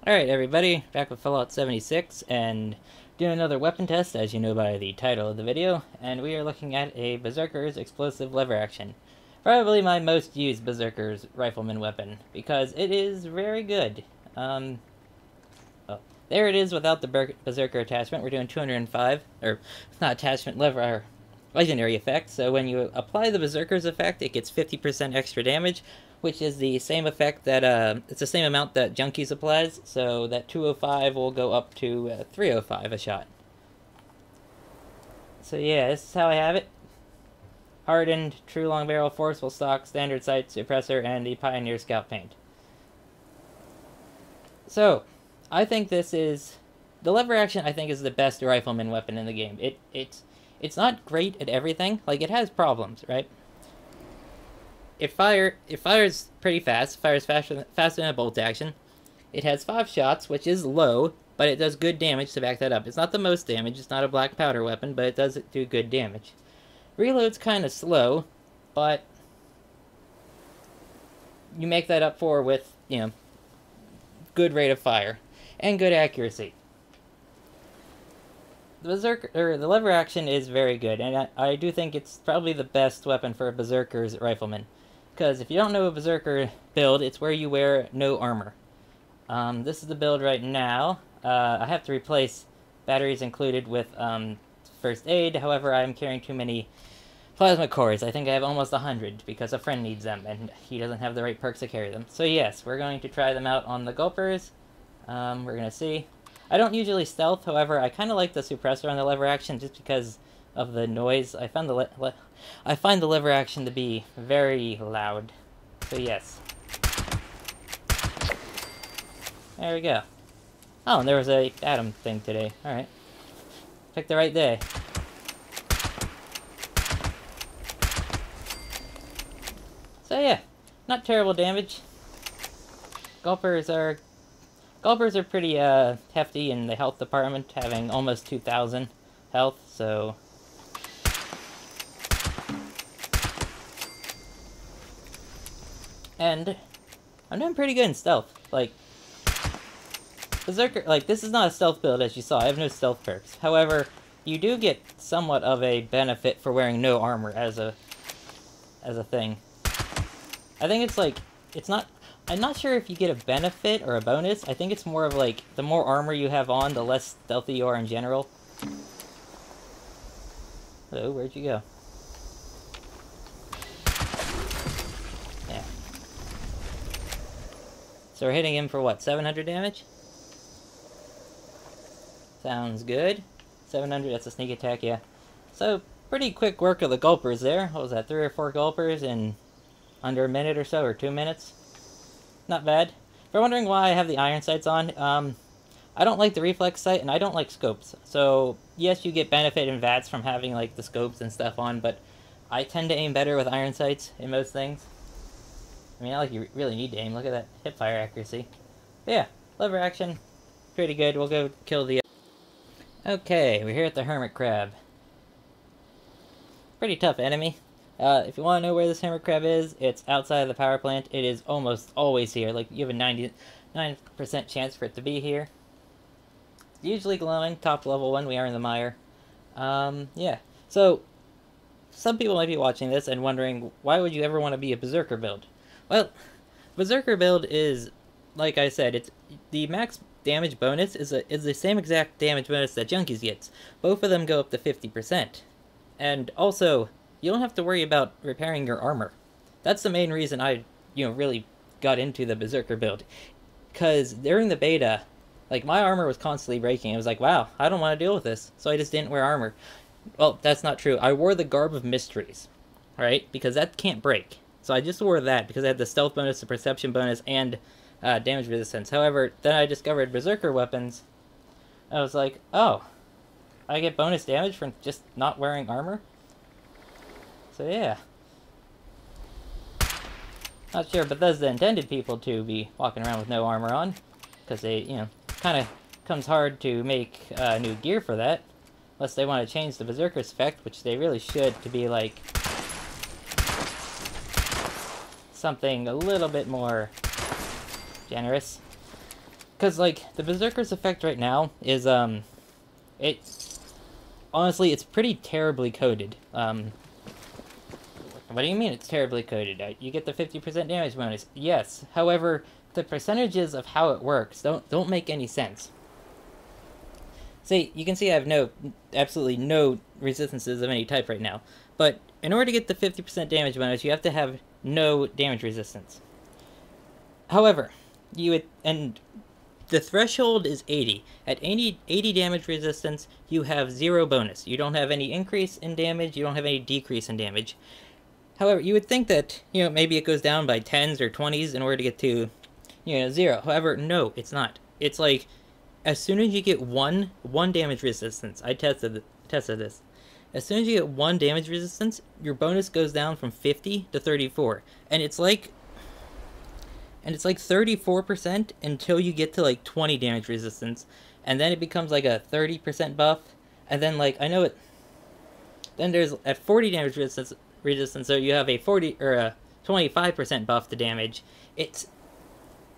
Alright everybody, back with Fallout 76, and doing another weapon test, as you know by the title of the video, and we are looking at a Berserker's Explosive Lever action. Probably my most used Berserker's rifleman weapon, because it is very good. Oh, there it is without the Berserker attachment. We're doing 205, or it's not attachment, lever, legendary effect, so when you apply the Berserker's effect, it gets 50% extra damage, which is the same effect that, it's the same amount that Junkies applies, so that 205 will go up to 305 a shot. So yeah, this is how I have it. Hardened, true long barrel, forceful stock, standard sight, suppressor, and the Pioneer Scout paint. So, I think this is... the lever action, I think, is the best rifleman weapon in the game. It's not great at everything. Like, it has problems, right? It fires pretty fast. It fires faster than a bolt action. It has 5 shots, which is low, but it does good damage to back that up. It's not the most damage. It's not a black powder weapon, but it does do good damage. Reload's kind of slow, but you make that up for with, good rate of fire and good accuracy. The the lever action is very good, and I do think it's probably the best weapon for a Berserker's rifleman. Because if you don't know a Berserker build, it's where you wear no armor. This is the build right now. I have to replace batteries included with first aid, however I'm carrying too many plasma cores. I think I have almost 100 because a friend needs them, and he doesn't have the right perks to carry them. So yes, we're going to try them out on the gulpers. We're going to see. I don't usually stealth, however, I kind of like the suppressor on the lever action just because of the noise. I find the lever action to be very loud. So yes. There we go. Oh, and there was a Atom thing today. Alright. Picked the right day. So yeah, not terrible damage. Gulpers are pretty hefty in the health department, having almost 2,000 health, so... And I'm doing pretty good in stealth. Like, Berserker, like, this is not a stealth build, as you saw. I have no stealth perks. However, you do get somewhat of a benefit for wearing no armor as a thing. I think it's like, it's not... I'm not sure if you get a benefit or a bonus. I think it's more of like, the more armor you have on, the less stealthy you are in general. Hello, where'd you go? Yeah. So we're hitting him for what, 700 damage? Sounds good. 700, that's a sneak attack, yeah. So, pretty quick work of the gulpers there. What was that, 3 or 4 gulpers in under a minute or so, or 2 minutes? Not bad. If you're wondering why I have the iron sights on, I don't like the reflex sight, and I don't like scopes. So, yes, you get benefit in VATS from having, like, the scopes and stuff on, but I tend to aim better with iron sights in most things. I mean, not like you really need to aim. Look at that hipfire accuracy. But yeah, lever action, pretty good. We'll go kill the... Okay, we're here at the Hermit Crab. Pretty tough enemy. If you want to know where this Hermit Crab is, it's outside of the power plant. It is almost always here. Like, you have a 99% chance for it to be here. It's usually glowing. Top level one, we are in the mire. Yeah. So, some people might be watching this and wondering, why would you ever want to be a Berserker build? Well, Berserker build is, like I said, it's the max damage bonus is the same exact damage bonus that Junkies gets. Both of them go up to 50%. And also, you don't have to worry about repairing your armor. That's the main reason I, really got into the Berserker build. Because during the beta, like, my armor was constantly breaking. I was like, wow, I don't want to deal with this. So I just didn't wear armor. Well, that's not true. I wore the Garb of Mysteries, right? Because that can't break. So I just wore that because I had the stealth bonus, the perception bonus, and damage resistance. However, then I discovered Berserker weapons. I was like, oh, I get bonus damage from just not wearing armor? So yeah. Not sure Bethesda intended people to be walking around with no armor on. Because they, kind of comes hard to make new gear for that. Unless they want to change the Berserker's effect, which they really should, to be like... something a little bit more generous. Because, like, the Berserker's effect right now is, honestly, it's pretty terribly coded. What do you mean it's terribly coded? You get the 50% damage bonus. Yes. However, the percentages of how it works don't make any sense. See, you can see I have absolutely no resistances of any type right now. But in order to get the 50% damage bonus, you have to have no damage resistance. However, and the threshold is 80. At 80 damage resistance, you have 0 bonus. You don't have any increase in damage, you don't have any decrease in damage. However, you would think that, maybe it goes down by 10s or 20s in order to get to, 0. However, no, it's not. It's like, as soon as you get one damage resistance, I tested this. As soon as you get 1 damage resistance, your bonus goes down from 50 to 34. And it's like 34% until you get to like 20 damage resistance. And then it becomes like a 30% buff. And then then there's at 40 damage resistance, so you have a 40 or a 25% buff to damage.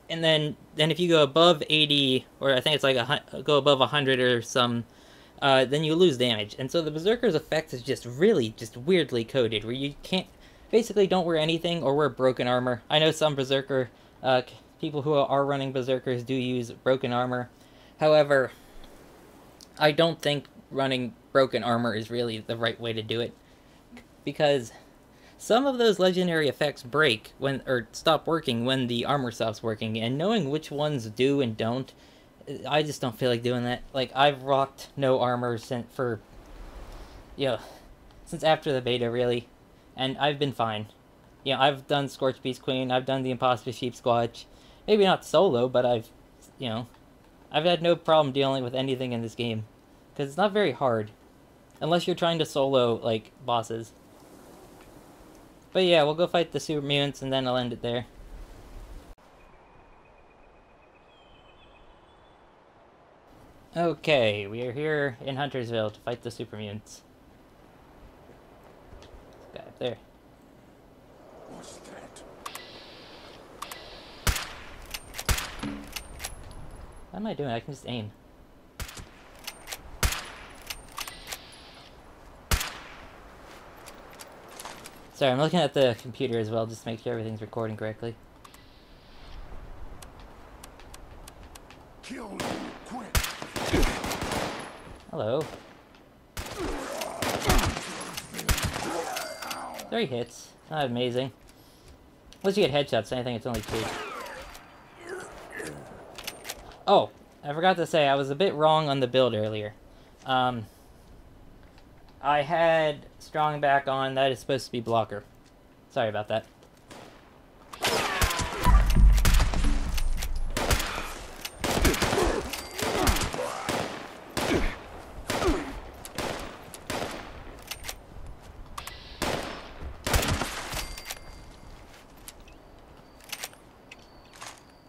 And then if you go above 80, or I think it's like go above 100 or some, then you lose damage. And so the Berserker's effect is just weirdly coded, where you basically don't wear anything or wear broken armor. I know some Berserker people who are running Berserkers do use broken armor. However, I don't think running broken armor is really the right way to do it, because some of those legendary effects break or stop working when the armor stops working, and knowing which ones do and don't, I just don't feel like doing that. Like, I've rocked no armor since after the beta, really, and I've been fine. I've done Scorch Beast Queen, I've done the Impossible Sheep Squatch, maybe not solo, but I've had no problem dealing with anything in this game, because it's not very hard, unless you're trying to solo, like, bosses. But yeah, we'll go fight the super mutants, and then I'll end it there. Okay, we are here in Huntersville to fight the super mutants. This guy up there. What's that? What am I doing? I can just aim. Sorry, I'm looking at the computer as well, just to make sure everything's recording correctly. Kill you, quit. Hello. 3 hits. Not amazing. Unless you get headshots, anything, it's only 2. Oh, I forgot to say, I was a bit wrong on the build earlier. I had strong back on. That is supposed to be blocker. Sorry about that.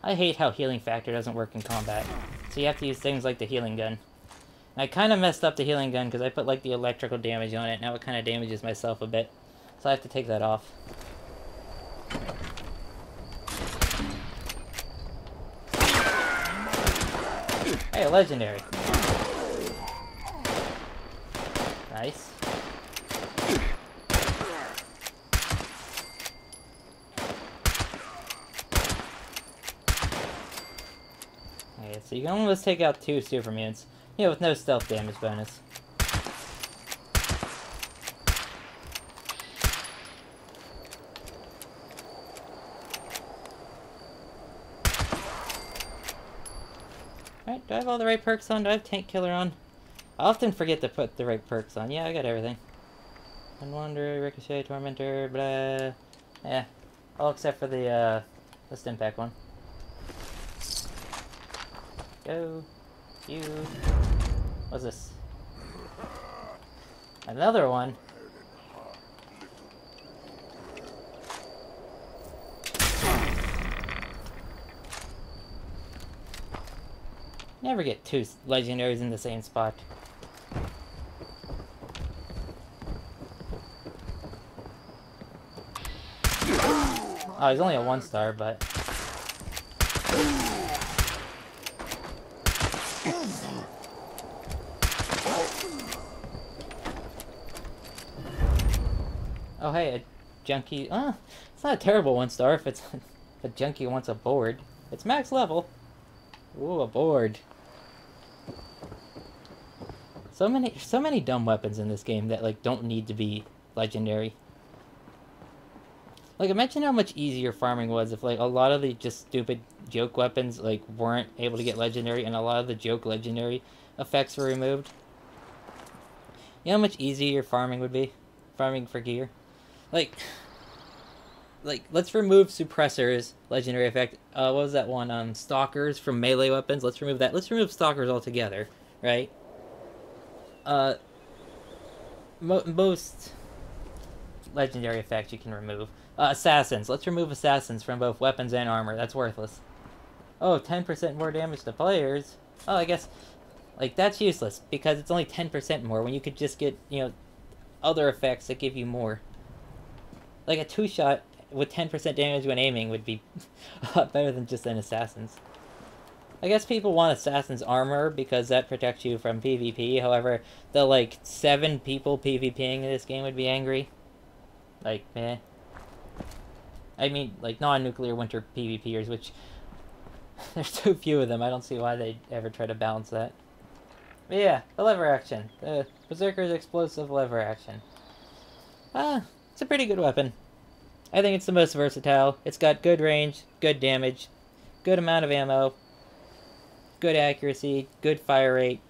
I hate how healing factor doesn't work in combat. So you have to use things like the healing gun. I kind of messed up the healing gun because I put like the electrical damage on it. Now it kind of damages myself a bit. So I have to take that off. Hey, legendary. Nice. Okay, so you can almost take out 2 super mutants. With no stealth damage bonus. Alright, do I have all the right perks on? Do I have Tank Killer on? I often forget to put the right perks on. Yeah, I got everything. Unwanderer, Ricochet, Tormentor, blah. Yeah, all except for the Stimpack one. Go. You. What's this? Another one? Never get 2 legendaries in the same spot. Oh, he's only a 1-star, but... Oh, hey, a junkie. It's not a terrible 1-star if it's a junkie wants a board. It's max level. Ooh, a board. So many dumb weapons in this game that like don't need to be legendary. Like, imagine how much easier farming was if like a lot of the just stupid joke weapons like weren't able to get legendary, and a lot of the joke legendary effects were removed. You know how much easier farming would be? Farming for gear. Like, let's remove suppressors legendary effect. What was that one? Stalkers from melee weapons. Let's remove that. Let's remove stalkers altogether, right? Most legendary effects you can remove. Assassins. Let's remove assassins from both weapons and armor. That's worthless. Oh, 10% more damage to players. Oh, I guess, like, that's useless, because it's only 10% more, when you could just get, you know, other effects that give you more. Like, a 2-shot with 10% damage when aiming would be a lot better than just an assassin's. I guess people want assassin's armor, because that protects you from PvP, however, the, like, 7 people PvPing in this game would be angry. Like, meh. I mean, like, non-nuclear winter PvPers, which there's too few of them. I don't see why they'd ever try to balance that. But yeah, the lever action. The Berserker's Explosive Lever action. It's a pretty good weapon. I think it's the most versatile. It's got good range, good damage, good amount of ammo, good accuracy, good fire rate.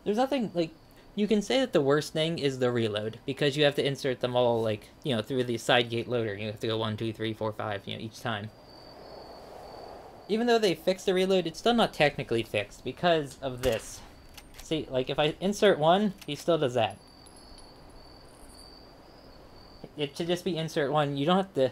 There's nothing, like, you can say that the worst thing is the reload, because you have to insert them all, like, you know, through the side gate loader. You have to go 1, 2, 3, 4, 5, you know, each time. Even though they fixed the reload, it's still not technically fixed because of this. See, like, if I insert 1, he still does that. It should just be insert 1. You don't have to...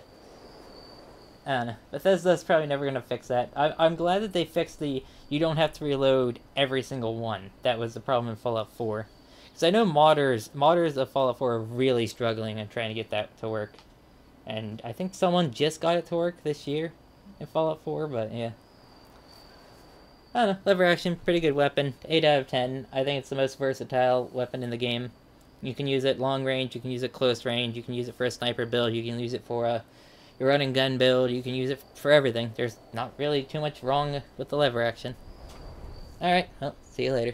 I don't know. Bethesda's probably never going to fix that. I'm glad that they fixed the you don't have to reload every single one. That was the problem in Fallout 4. Because I know modders of Fallout 4 are really struggling and trying to get that to work. And I think someone just got it to work this year in Fallout 4, but yeah. I don't know. Lever action, pretty good weapon. 8 out of 10. I think it's the most versatile weapon in the game. You can use it long range, you can use it close range, you can use it for a sniper build, you can use it for your run and gun build, you can use it for everything. There's not really too much wrong with the lever action. Alright, well, see you later.